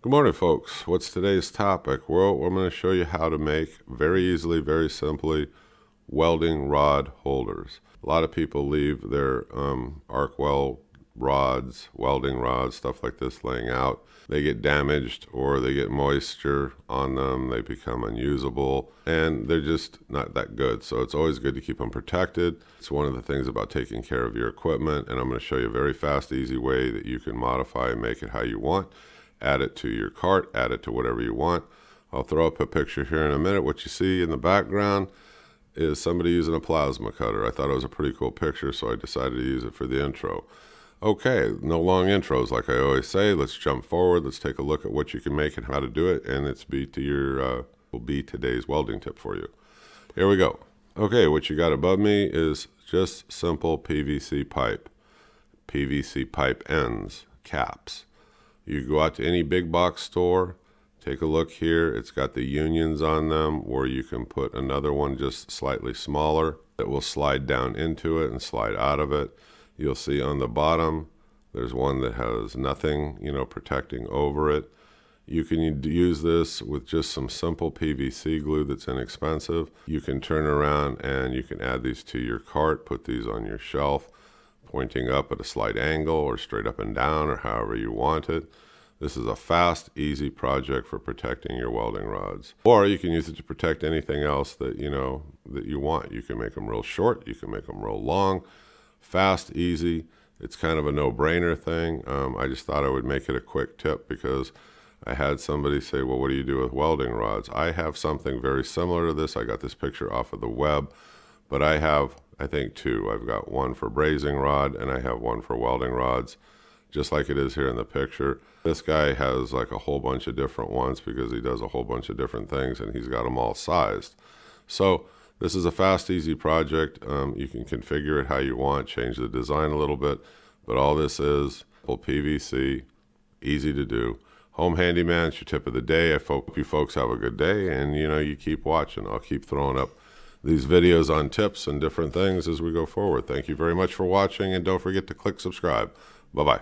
Good morning, folks. What's today's topic? Well, I'm going to show you how to make, very easily, very simply, welding rod holders. A lot of people leave their arc weld rods, welding rods, stuff like this laying out. They get damaged or they get moisture on them. They become unusable and they're just not that good. So it's always good to keep them protected. It's one of the things about taking care of your equipment. And I'm going to show you a very fast, easy way that you can modify and make it how you want. Add it to your cart, add it to whatever you want. I'll throw up a picture here in a minute. What you see in the background is somebody using a plasma cutter. I thought it was a pretty cool picture, so I decided to use it for the intro. Okay, no long intros like I always say. Let's jump forward. Let's take a look at what you can make and how to do it, and will be today's welding tip for you. Here we go. Okay, what you got above me is just simple PVC pipe. PVC pipe ends, caps. You go out to any big box store, take a look here. It's got the unions on them where you can put another one just slightly smaller that will slide down into it and slide out of it. You'll see on the bottom, there's one that has nothing, protecting over it. You can use this with just some simple PVC glue that's inexpensive. You can turn around and you can add these to your cart, put these on your shelf, pointing up at a slight angle or straight up and down or however you want it. This is a fast, easy project for protecting your welding rods. Or you can use it to protect anything else that you want. You can make them real short, you can make them real long. Fast, easy. It's kind of a no-brainer thing. I just thought I would make it a quick tip because I had somebody say, well, what do you do with welding rods? I have something very similar to this. I got this picture off of the web, but I have, I think, two. I've got one for brazing rod and I have one for welding rods, just like it is here in the picture. This guy has like a whole bunch of different ones because he does a whole bunch of different things and he's got them all sized. So this is a fast, easy project. You can configure it how you want, change the design a little bit, but all this is simple PVC, easy to do. Home handyman, it's your tip of the day. I hope you folks have a good day and you keep watching. I'll keep throwing up these videos on tips and different things as we go forward. Thank you very much for watching and don't forget to click subscribe. Bye-bye.